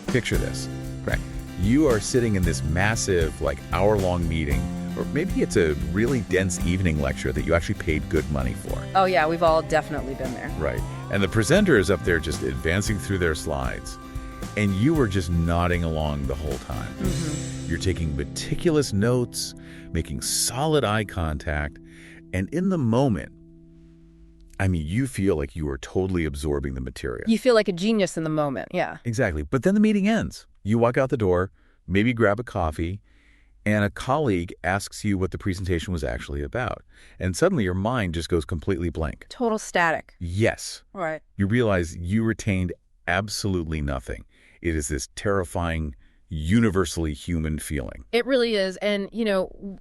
Picture this, right? You are sitting in this massive, like, hour-long meeting, or maybe it's a really dense evening lecture that you actually paid good money for. Oh, yeah, we've all definitely been there. Right. And the presenter is up there just advancing through their slides, and you were just nodding along the whole time. Mm-hmm. You're taking meticulous notes, making solid eye contact, and in the moment, I mean, you feel like you are totally absorbing the material. You feel like a genius in the moment, yeah. Exactly. But then the meeting ends. You walk out the door, maybe grab a coffee, and a colleague asks you what the presentation was actually about. And suddenly your mind just goes completely blank. Total static. Yes. Right. You realize you retained absolutely nothing. It is this terrifying, universally human feeling. It really is. And,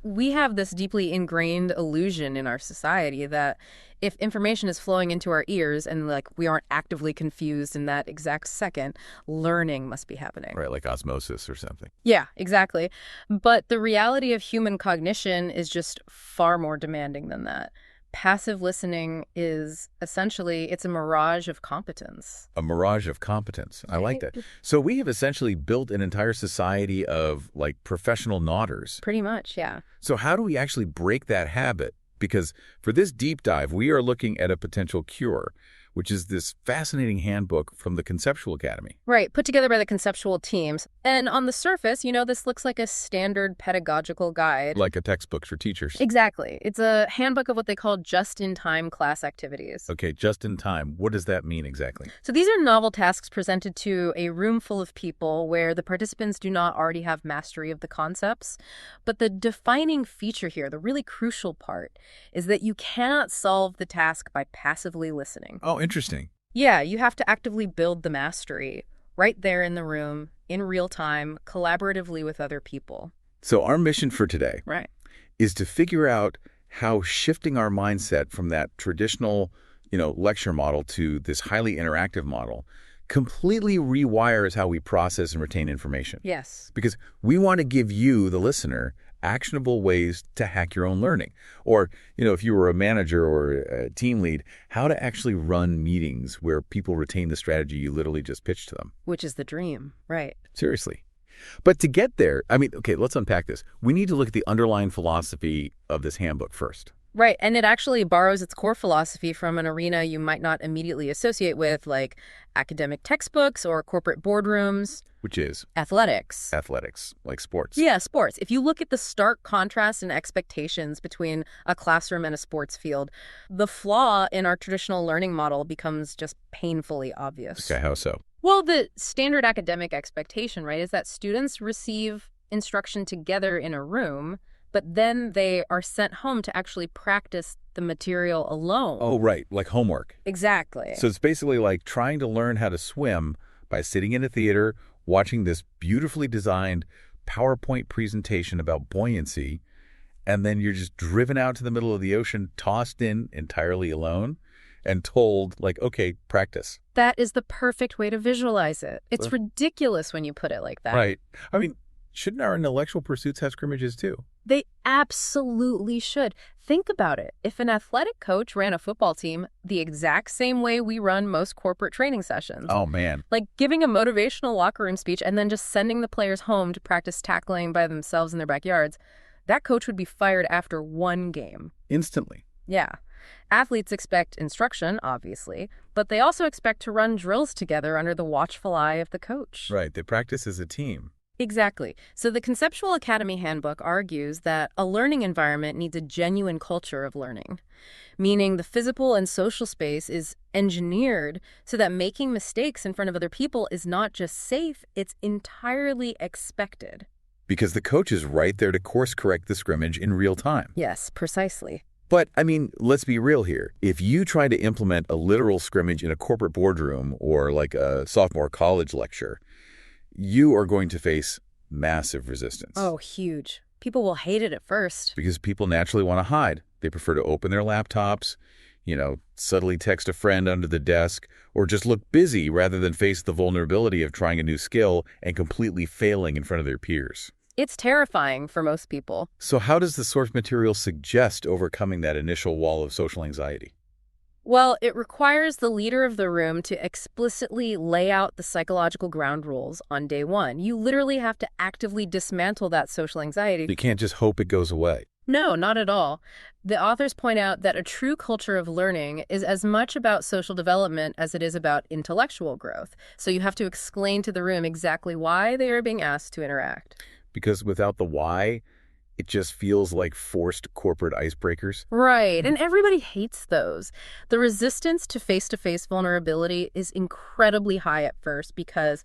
we have this deeply ingrained illusion in our society that if information is flowing into our ears and, we aren't actively confused in that exact second, learning must be happening. Right, like osmosis or something. Yeah, exactly. But the reality of human cognition is just far more demanding than that. Passive listening is essentially, it's a mirage of competence. A mirage of competence. I like that. So we have essentially built an entire society of, professional nodders. Pretty much, yeah. So how do we actually break that habit? Because for this deep dive, we are looking at a potential cure, which is this fascinating handbook from the Conceptual Academy. Right, put together by the conceptual teams. And on the surface, this looks like a standard pedagogical guide. Like a textbook for teachers. Exactly. It's a handbook of what they call just-in-time class activities. Okay, just in time. What does that mean exactly? So these are novel tasks presented to a room full of people where the participants do not already have mastery of the concepts. But the defining feature here, the really crucial part, is that you cannot solve the task by passively listening. Oh, interesting. Yeah, you have to actively build the mastery right there in the room, in real time, collaboratively with other people. So our mission for today is to figure out how shifting our mindset from that traditional, lecture model to this highly interactive model completely rewires how we process and retain information. Yes. Because we want to give you, the listener, actionable ways to hack your own learning. Or, if you were a manager or a team lead, how to actually run meetings where people retain the strategy you literally just pitched to them. Which is the dream, right? Seriously. But to get there, let's unpack this. We need to look at the underlying philosophy of this handbook first. Right, and it actually borrows its core philosophy from an arena you might not immediately associate with, like academic textbooks or corporate boardrooms. Which is? Athletics. Athletics, like sports. Yeah, sports. If you look at the stark contrast in expectations between a classroom and a sports field, the flaw in our traditional learning model becomes just painfully obvious. Okay, how so? Well, the standard academic expectation, right, is that students receive instruction together in a room, but then they are sent home to actually practice the material alone. Oh, right, like homework. Exactly. So it's basically like trying to learn how to swim by sitting in a theater, watching this beautifully designed PowerPoint presentation about buoyancy, and then you're just driven out to the middle of the ocean, tossed in entirely alone, and told, okay, practice. That is the perfect way to visualize it. It's ridiculous when you put it like that. Right. Shouldn't our intellectual pursuits have scrimmages too? They absolutely should. Think about it. If an athletic coach ran a football team the exact same way we run most corporate training sessions. Oh, man. Like giving a motivational locker room speech and then just sending the players home to practice tackling by themselves in their backyards, that coach would be fired after one game. Instantly. Yeah. Athletes expect instruction, obviously, but they also expect to run drills together under the watchful eye of the coach. Right. They practice as a team. Exactly. So the Conceptual Academy Handbook argues that a learning environment needs a genuine culture of learning, meaning the physical and social space is engineered so that making mistakes in front of other people is not just safe, it's entirely expected. Because the coach is right there to course correct the scrimmage in real time. Yes, precisely. But, let's be real here. If you try to implement a literal scrimmage in a corporate boardroom or like a sophomore college lecture, you are going to face massive resistance. Oh, huge. People will hate it at first. Because people naturally want to hide. They prefer to open their laptops, subtly text a friend under the desk, or just look busy rather than face the vulnerability of trying a new skill and completely failing in front of their peers. It's terrifying for most people. So how does the source material suggest overcoming that initial wall of social anxiety? Well, it requires the leader of the room to explicitly lay out the psychological ground rules on day one. You literally have to actively dismantle that social anxiety. You can't just hope it goes away. No, not at all. The authors point out that a true culture of learning is as much about social development as it is about intellectual growth. So you have to explain to the room exactly why they are being asked to interact. Because without the why, it just feels like forced corporate icebreakers. Right, and everybody hates those. The resistance to face-to-face vulnerability is incredibly high at first because,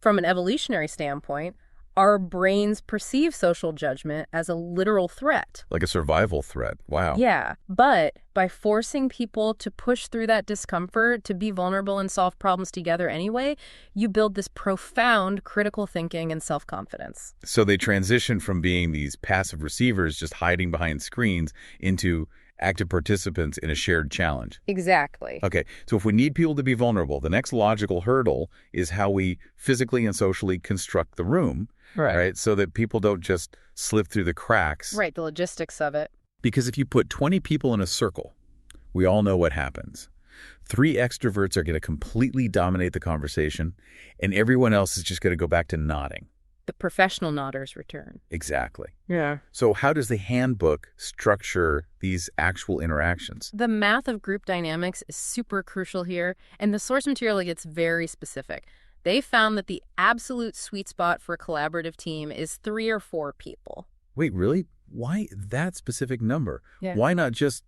from an evolutionary standpoint, our brains perceive social judgment as a literal threat. Like a survival threat. Wow. Yeah, but by forcing people to push through that discomfort, to be vulnerable and solve problems together anyway, you build this profound critical thinking and self-confidence. So they transition from being these passive receivers just hiding behind screens into active participants in a shared challenge. Exactly. Okay, so if we need people to be vulnerable, the next logical hurdle is how we physically and socially construct the room, right? So that people don't just slip through the cracks. Right, the logistics of it. Because if you put 20 people in a circle, we all know what happens. 3 extroverts are going to completely dominate the conversation, and everyone else is just going to go back to nodding. The professional nodders return. Exactly. Yeah. So how does the handbook structure these actual interactions? The math of group dynamics is super crucial here, and the source material gets very specific. They found that the absolute sweet spot for a collaborative team is 3 or 4 people. Wait, really? Why that specific number? Yeah. Why not just,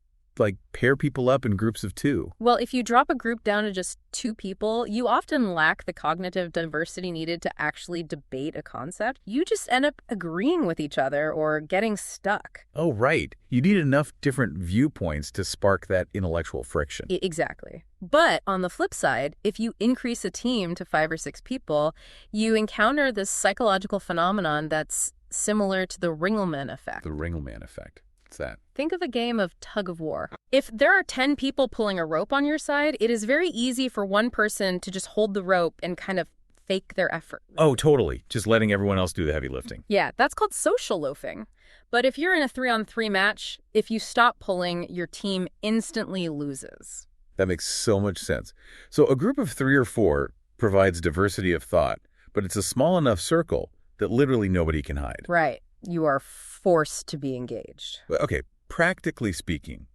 pair people up in groups of 2? Well, if you drop a group down to just 2 people, you often lack the cognitive diversity needed to actually debate a concept. You just end up agreeing with each other or getting stuck. Oh, right. You need enough different viewpoints to spark that intellectual friction. Exactly. But on the flip side, if you increase a team to 5 or 6 people, you encounter this psychological phenomenon that's similar to the Ringelmann effect. The Ringelmann effect. What's that? Think of a game of tug of war. If there are 10 people pulling a rope on your side, it is very easy for one person to just hold the rope and kind of fake their effort. Oh, totally. Just letting everyone else do the heavy lifting. Yeah, that's called social loafing. But if you're in a 3-on-3 match, if you stop pulling, your team instantly loses. That makes so much sense. So a group of 3 or 4 provides diversity of thought, but it's a small enough circle that literally nobody can hide. Right. You are forced to be engaged. Okay, practically speaking,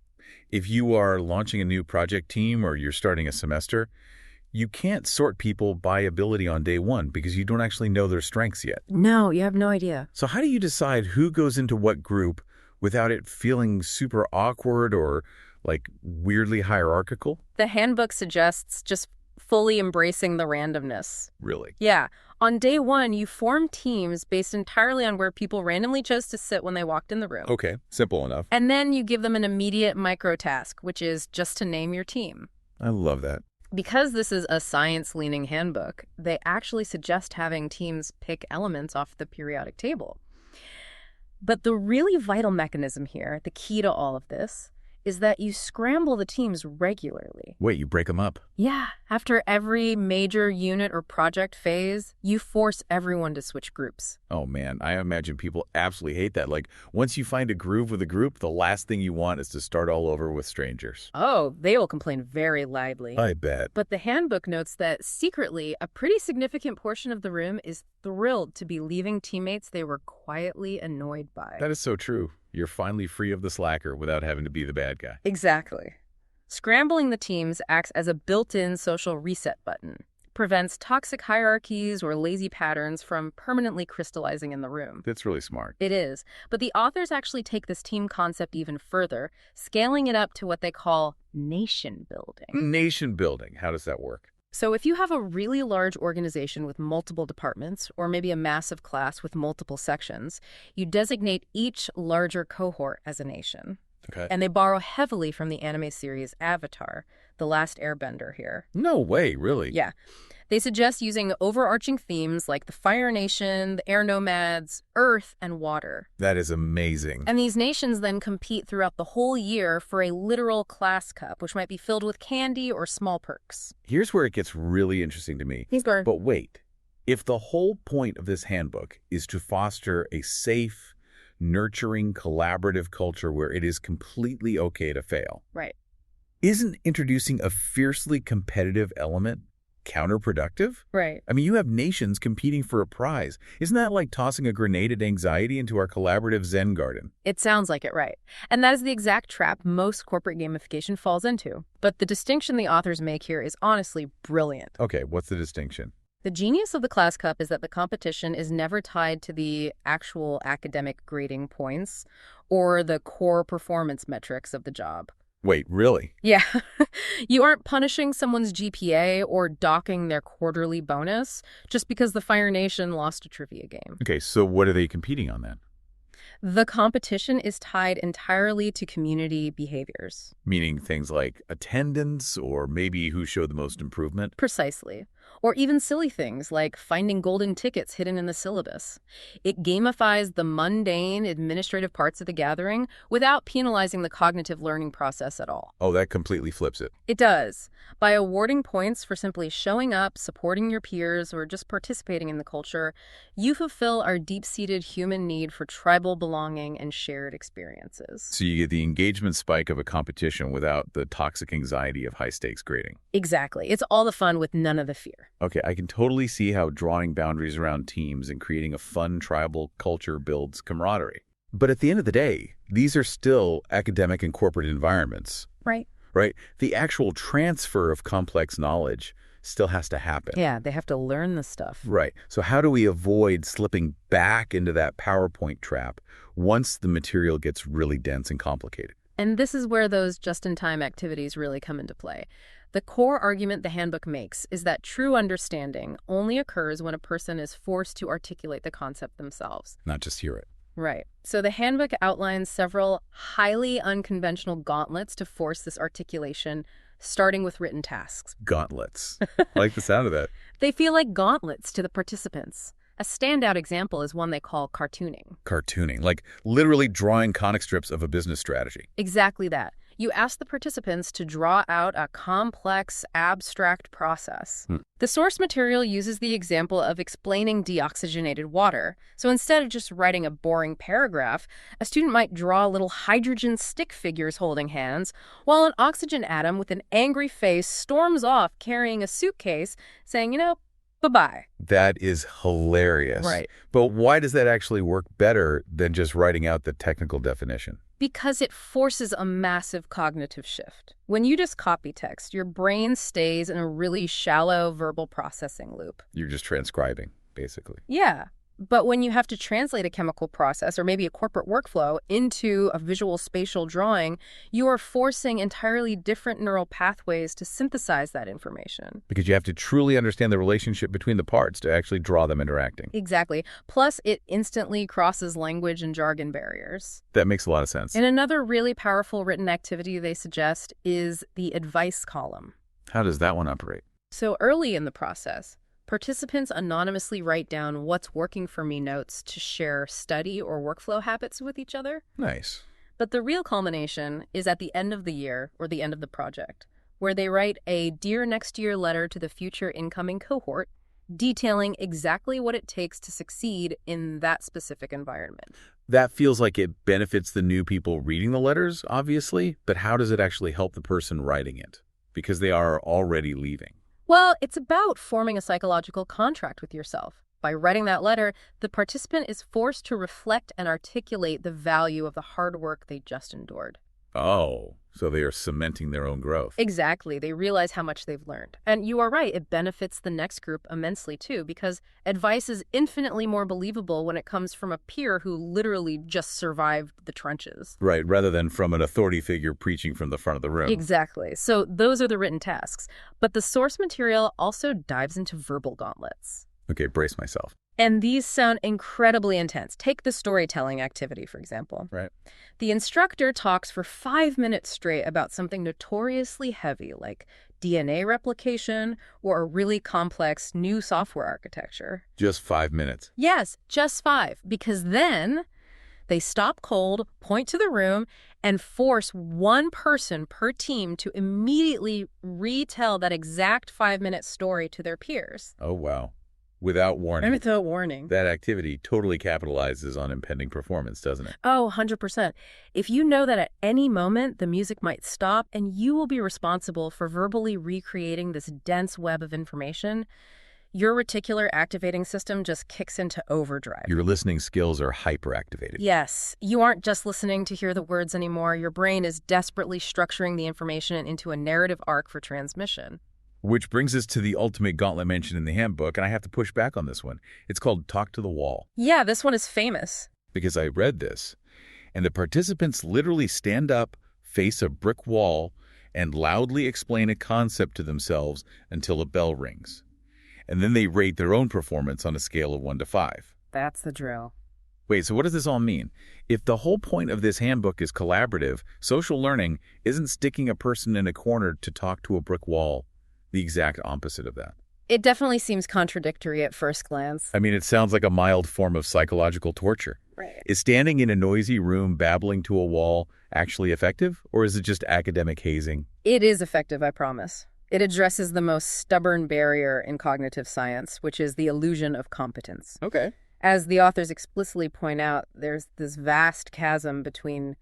if you are launching a new project team or you're starting a semester, you can't sort people by ability on day one because you don't actually know their strengths yet. No, you have no idea. So how do you decide who goes into what group without it feeling super awkward or weirdly hierarchical? The handbook suggests just fully embracing the randomness. Really? Yeah. On day one, you form teams based entirely on where people randomly chose to sit when they walked in the room. Okay, simple enough. And then you give them an immediate micro task, which is just to name your team. I love that. Because this is a science-leaning handbook, they actually suggest having teams pick elements off the periodic table. But the really vital mechanism here, the key to all of this, is that you scramble the teams regularly. Wait, you break them up? Yeah. After every major unit or project phase, you force everyone to switch groups. Oh, man, I imagine people absolutely hate that. Once you find a groove with a group, the last thing you want is to start all over with strangers. Oh, they will complain very loudly. I bet. But the handbook notes that secretly, a pretty significant portion of the room is thrilled to be leaving teammates they were quietly annoyed by. That is so true. You're finally free of the slacker without having to be the bad guy. Exactly. Scrambling the teams acts as a built-in social reset button. Prevents toxic hierarchies or lazy patterns from permanently crystallizing in the room. That's really smart. It is. But the authors actually take this team concept even further, scaling it up to what they call nation building. Nation building. How does that work? So if you have a really large organization with multiple departments, or maybe a massive class with multiple sections, you designate each larger cohort as a nation. Okay. And they borrow heavily from the anime series Avatar, The Last Airbender here. No way, really? Yeah. They suggest using overarching themes like the Fire Nation, the Air Nomads, Earth, and Water. That is amazing. And these nations then compete throughout the whole year for a literal class cup, which might be filled with candy or small perks. Here's where it gets really interesting to me. But wait, if the whole point of this handbook is to foster a safe, nurturing, collaborative culture where it is completely okay to fail. Right. Isn't introducing a fiercely competitive element counterproductive? Right. I mean, you have nations competing for a prize. Isn't that like tossing a grenade at anxiety into our collaborative Zen garden? It sounds like it, right. And that is the exact trap most corporate gamification falls into. But the distinction the authors make here is honestly brilliant. Okay, what's the distinction? The genius of the Class Cup is that the competition is never tied to the actual academic grading points or the core performance metrics of the job. Wait, really? Yeah. You aren't punishing someone's GPA or docking their quarterly bonus just because the Fire Nation lost a trivia game. Okay, so what are they competing on then? The competition is tied entirely to community behaviors. Meaning things like attendance or maybe who showed the most improvement? Precisely. Or even silly things like finding golden tickets hidden in the syllabus. It gamifies the mundane administrative parts of the gathering without penalizing the cognitive learning process at all. Oh, that completely flips it. It does. By awarding points for simply showing up, supporting your peers, or just participating in the culture, you fulfill our deep-seated human need for tribal belonging and shared experiences. So you get the engagement spike of a competition without the toxic anxiety of high-stakes grading. Exactly. It's all the fun with none of the fear. Okay, I can totally see how drawing boundaries around teams and creating a fun tribal culture builds camaraderie. But at the end of the day, these are still academic and corporate environments. Right. Right? The actual transfer of complex knowledge still has to happen. Yeah, they have to learn the stuff. Right. So how do we avoid slipping back into that PowerPoint trap once the material gets really dense and complicated? And this is where those just-in-time activities really come into play. The core argument the handbook makes is that true understanding only occurs when a person is forced to articulate the concept themselves. Not just hear it. Right. So the handbook outlines several highly unconventional gauntlets to force this articulation, starting with written tasks. Gauntlets. I like the sound of that. They feel like gauntlets to the participants. A standout example is one they call cartooning. Cartooning, like literally drawing comic strips of a business strategy. Exactly that. You ask the participants to draw out a complex, abstract process. The source material uses the example of explaining deoxygenated water. So instead of just writing a boring paragraph, a student might draw little hydrogen stick figures holding hands, while an oxygen atom with an angry face storms off carrying a suitcase, saying, bye-bye. That is hilarious. Right. But why does that actually work better than just writing out the technical definition? Because it forces a massive cognitive shift. When you just copy text, your brain stays in a really shallow verbal processing loop. You're just transcribing, basically. Yeah. But when you have to translate a chemical process or maybe a corporate workflow into a visual spatial drawing, you are forcing entirely different neural pathways to synthesize that information. Because you have to truly understand the relationship between the parts to actually draw them interacting. Exactly. Plus, it instantly crosses language and jargon barriers. That makes a lot of sense. And another really powerful written activity they suggest is the advice column. How does that one operate? So early in the process, participants anonymously write down what's working for me notes to share study or workflow habits with each other. Nice. But the real culmination is at the end of the year or the end of the project, where they write a Dear Next Year letter to the future incoming cohort, detailing exactly what it takes to succeed in that specific environment. That feels like it benefits the new people reading the letters, obviously, but how does it actually help the person writing it? Because they are already leaving. Well, it's about forming a psychological contract with yourself. By writing that letter, the participant is forced to reflect and articulate the value of the hard work they just endured. Oh, so they are cementing their own growth. Exactly. They realize how much they've learned. And you are right, it benefits the next group immensely too, because advice is infinitely more believable when it comes from a peer who literally just survived the trenches. Right, rather than from an authority figure preaching from the front of the room. Exactly. So those are the written tasks. But the source material also dives into verbal gauntlets. Okay, brace myself. And these sound incredibly intense. Take the storytelling activity, for example. Right. The instructor talks for 5 minutes straight about something notoriously heavy, like DNA replication or a really complex new software architecture. Just 5 minutes. Yes, just 5, because then they stop cold, point to the room, and force one person per team to immediately retell that exact 5-minute story to their peers. Oh, wow. Without warning. Without warning. That activity totally capitalizes on impending performance, doesn't it? Oh, 100%. If you know that at any moment the music might stop and you will be responsible for verbally recreating this dense web of information, your reticular activating system just kicks into overdrive. Your listening skills are hyperactivated. Yes, you aren't just listening to hear the words anymore. Your brain is desperately structuring the information into a narrative arc for transmission. Which brings us to the ultimate gauntlet mentioned in the handbook, and I have to push back on this one. It's called Talk to the Wall. Yeah, this one is famous. Because I read this, and the participants literally stand up, face a brick wall, and loudly explain a concept to themselves until a bell rings. And then they rate their own performance on a scale of 1 to 5. That's the drill. Wait, so what does this all mean? If the whole point of this handbook is collaborative, social learning isn't sticking a person in a corner to talk to a brick wall. The exact opposite of that. It definitely seems contradictory at first glance. I mean, it sounds like a mild form of psychological torture. Right. Is standing in a noisy room babbling to a wall actually effective, or is it just academic hazing? It is effective, I promise. It addresses the most stubborn barrier in cognitive science, which is the illusion of competence. Okay. As the authors explicitly point out, there's this vast chasm between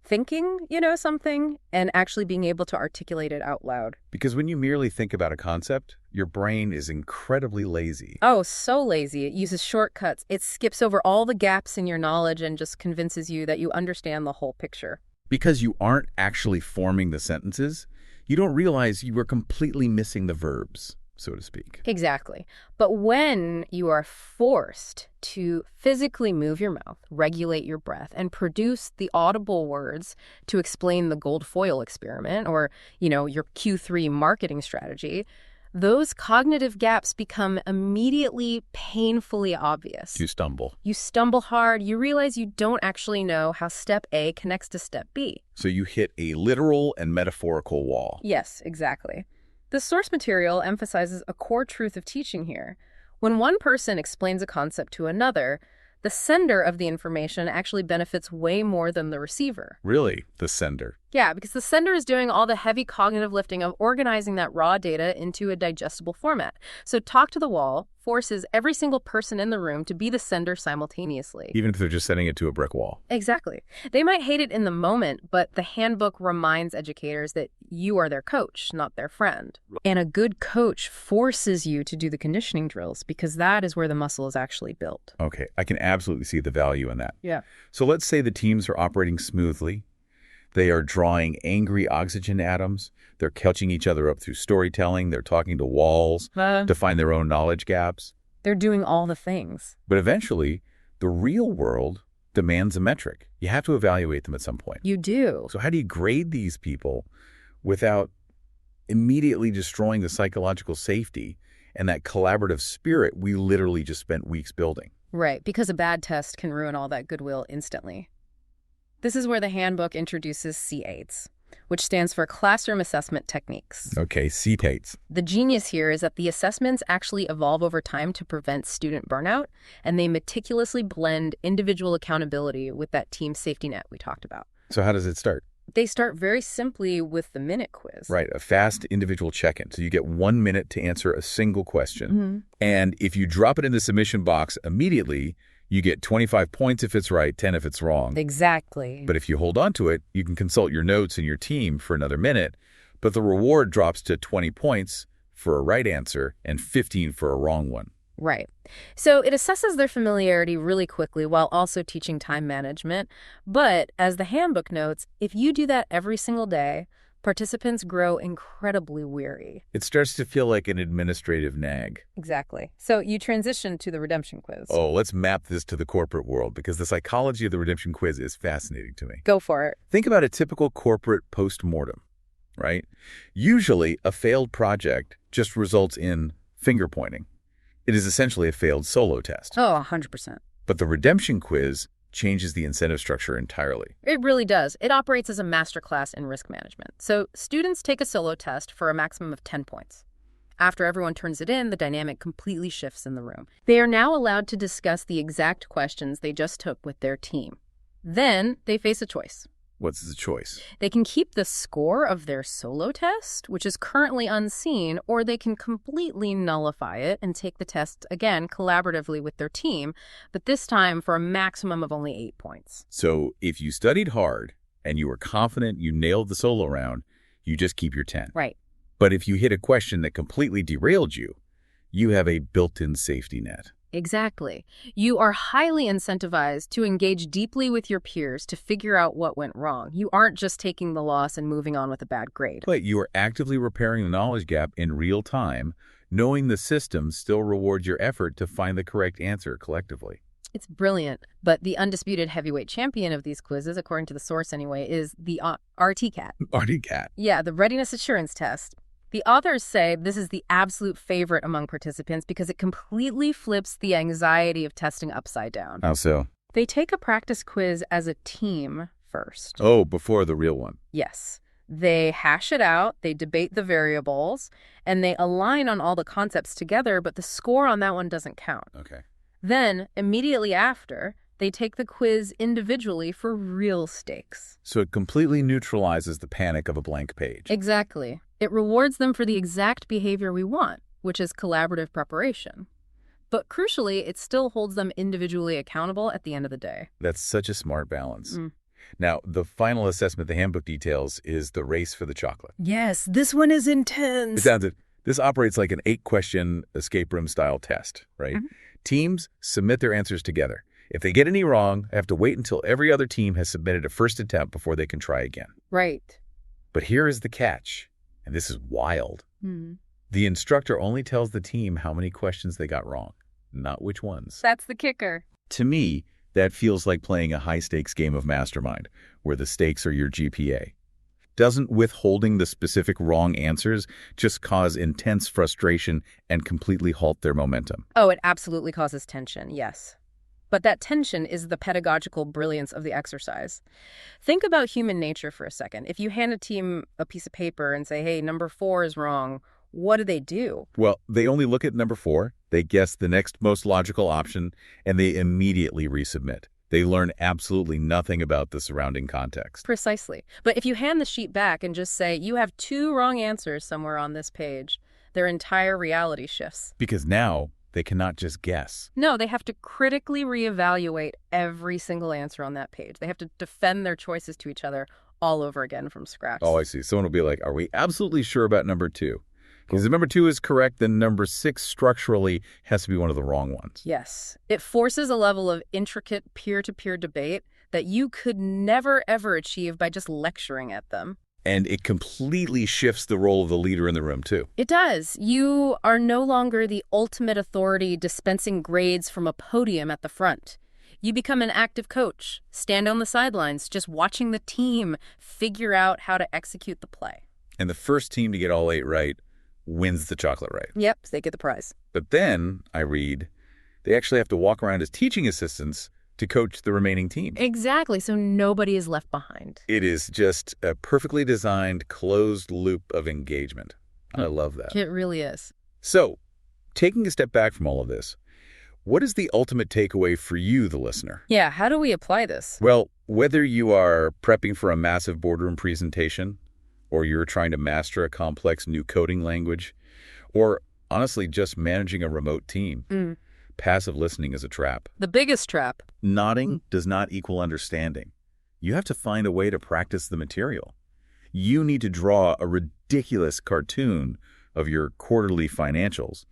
thinking, something, and actually being able to articulate it out loud. Because when you merely think about a concept, your brain is incredibly lazy. Oh, so lazy. It uses shortcuts. It skips over all the gaps in your knowledge and just convinces you that you understand the whole picture. Because you aren't actually forming the sentences, you don't realize you were completely missing the verbs, so to speak. Exactly. But when you are forced to physically move your mouth, regulate your breath, and produce the audible words to explain the gold foil experiment or, your Q3 marketing strategy, those cognitive gaps become immediately painfully obvious. You stumble. You stumble hard. You realize you don't actually know how step A connects to step B. So you hit a literal and metaphorical wall. Yes, exactly. The source material emphasizes a core truth of teaching here. When one person explains a concept to another, the sender of the information actually benefits way more than the receiver. Really? The sender? Yeah, because the sender is doing all the heavy cognitive lifting of organizing that raw data into a digestible format. So Talk to the Wall forces every single person in the room to be the sender simultaneously. Even if they're just sending it to a brick wall. Exactly. They might hate it in the moment, but the handbook reminds educators that you are their coach, not their friend. And a good coach forces you to do the conditioning drills because that is where the muscle is actually built. Okay, I can absolutely see the value in that. Yeah. So let's say the teams are operating smoothly. They are drawing angry oxygen atoms. They're catching each other up through storytelling. They're talking to walls to find their own knowledge gaps. They're doing all the things. But eventually, the real world demands a metric. You have to evaluate them at some point. You do. So how do you grade these people without immediately destroying the psychological safety and that collaborative spirit we literally just spent weeks building? Right, because a bad test can ruin all that goodwill instantly. This is where the handbook introduces C8s, which stands for Classroom Assessment Techniques. Okay, CPATEs. The genius here is that the assessments actually evolve over time to prevent student burnout, and they meticulously blend individual accountability with that team safety net we talked about. So how does it start? They start very simply with the minute quiz. Right, a fast individual check-in. So you get 1 minute to answer a single question. Mm-hmm. And if you drop it in the submission box immediately, you get 25 points if it's right, 10 if it's wrong. Exactly. But if you hold on to it, you can consult your notes and your team for another minute, but the reward drops to 20 points for a right answer and 15 for a wrong one. Right. So it assesses their familiarity really quickly while also teaching time management. But as the handbook notes, if you do that every single day, participants grow incredibly weary. It starts to feel like an administrative nag. Exactly. So you transition to the redemption quiz. Oh, let's map this to the corporate world because the psychology of the redemption quiz is fascinating to me. Go for it. Think about a typical corporate post-mortem, right? Usually, a failed project just results in finger pointing. It is essentially a failed solo test. Oh, 100%. But the redemption quiz changes the incentive structure entirely. It really does. It operates as a masterclass in risk management. So students take a solo test for a maximum of 10 points. After everyone turns it in, the dynamic completely shifts in the room. They are now allowed to discuss the exact questions they just took with their team. Then they face a choice. What's the choice? They can keep the score of their solo test, which is currently unseen, or they can completely nullify it and take the test again collaboratively with their team, but this time for a maximum of only 8 points. So if you studied hard and you were confident you nailed the solo round, you just keep your 10. Right. But if you hit a question that completely derailed you, you have a built-in safety net. Exactly. You are highly incentivized to engage deeply with your peers to figure out what went wrong. You aren't just taking the loss and moving on with a bad grade. But you are actively repairing the knowledge gap in real time, knowing the system still rewards your effort to find the correct answer collectively. It's brilliant. But the undisputed heavyweight champion of these quizzes, according to the source anyway, is the RTCAT. RTCAT. Yeah, the Readiness Assurance Test. The authors say this is the absolute favorite among participants because it completely flips the anxiety of testing upside down. How so? They take a practice quiz as a team first. Oh, before the real one. Yes. They hash it out, they debate the variables, and they align on all the concepts together, but the score on that one doesn't count. Okay. Then, immediately after, they take the quiz individually for real stakes. So it completely neutralizes the panic of a blank page. Exactly. It rewards them for the exact behavior we want, which is collaborative preparation. But crucially, it still holds them individually accountable at the end of the day. That's such a smart balance. Now, the final assessment the handbook details is the race for the chocolate. Yes, this one is intense. It sounds it. This operates like an 8-question escape room style test, right? Teams submit their answers together. If they get any wrong, they have to wait until every other team has submitted a first attempt before they can try again. Right. But here is the catch, and this is wild. The instructor only tells the team how many questions they got wrong, not which ones. That's the kicker. To me, that feels like playing a high-stakes game of Mastermind, where the stakes are your GPA. Doesn't withholding the specific wrong answers just cause intense frustration and completely halt their momentum? Oh, it absolutely causes tension, yes. But that tension is the pedagogical brilliance of the exercise. Think about human nature for a second. If you hand a team a piece of paper and say, hey, number 4 is wrong, what do? Well, they only look at number 4, they guess the next most logical option, and they immediately resubmit. They learn absolutely nothing about the surrounding context. Precisely. But if you hand the sheet back and just say, you have 2 wrong answers somewhere on this page, their entire reality shifts. Because now they cannot just guess. No, they have to critically reevaluate every single answer on that page. They have to defend their choices to each other all over again from scratch. Oh, I see. Someone will be like, are we absolutely sure about number 2? Because if number 2 is correct, then number 6 structurally has to be one of the wrong ones. Yes. It forces a level of intricate peer-to-peer debate that you could never, ever achieve by just lecturing at them. And it completely shifts the role of the leader in the room, too. It does. You are no longer the ultimate authority dispensing grades from a podium at the front. You become an active coach, stand on the sidelines, just watching the team figure out how to execute the play. And the first team to get all 8 right wins the chocolate right. Yep, they get the prize. But then, I read, they actually have to walk around as teaching assistants to coach the remaining team. Exactly, so nobody is left behind. It is just a perfectly designed closed loop of engagement. I love that. It really is. So, taking a step back from all of this, what is the ultimate takeaway for you, the listener? Yeah, how do we apply this? Well, whether you are prepping for a massive boardroom presentation, or you're trying to master a complex new coding language, or honestly just managing a remote team, passive listening is a trap. The biggest trap. Nodding does not equal understanding. You have to find a way to practice the material. You need to draw a ridiculous cartoon of your quarterly financials,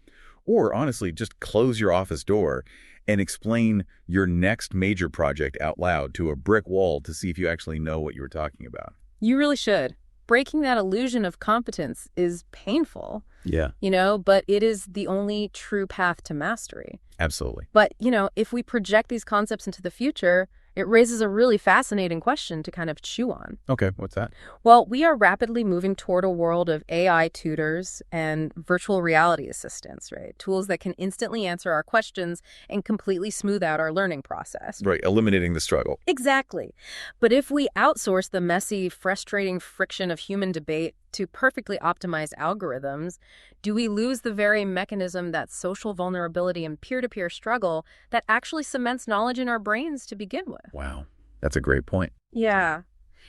or honestly just close your office door and explain your next major project out loud to a brick wall to see if you actually know what you were talking about. You really should. Breaking that illusion of competence is painful. Yeah. But it is the only true path to mastery. Absolutely. But, if we project these concepts into the future, it raises a really fascinating question to kind of chew on. Okay, what's that? Well, we are rapidly moving toward a world of AI tutors and virtual reality assistants, right? Tools that can instantly answer our questions and completely smooth out our learning process. Right, eliminating the struggle. Exactly. But if we outsource the messy, frustrating friction of human debate to perfectly optimized algorithms, do we lose the very mechanism, that social vulnerability and peer-to-peer struggle that actually cements knowledge in our brains to begin with? Wow, that's a great point. Yeah.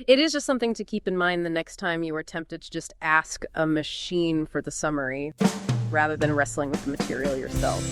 It is just something to keep in mind the next time you are tempted to just ask a machine for the summary rather than wrestling with the material yourself.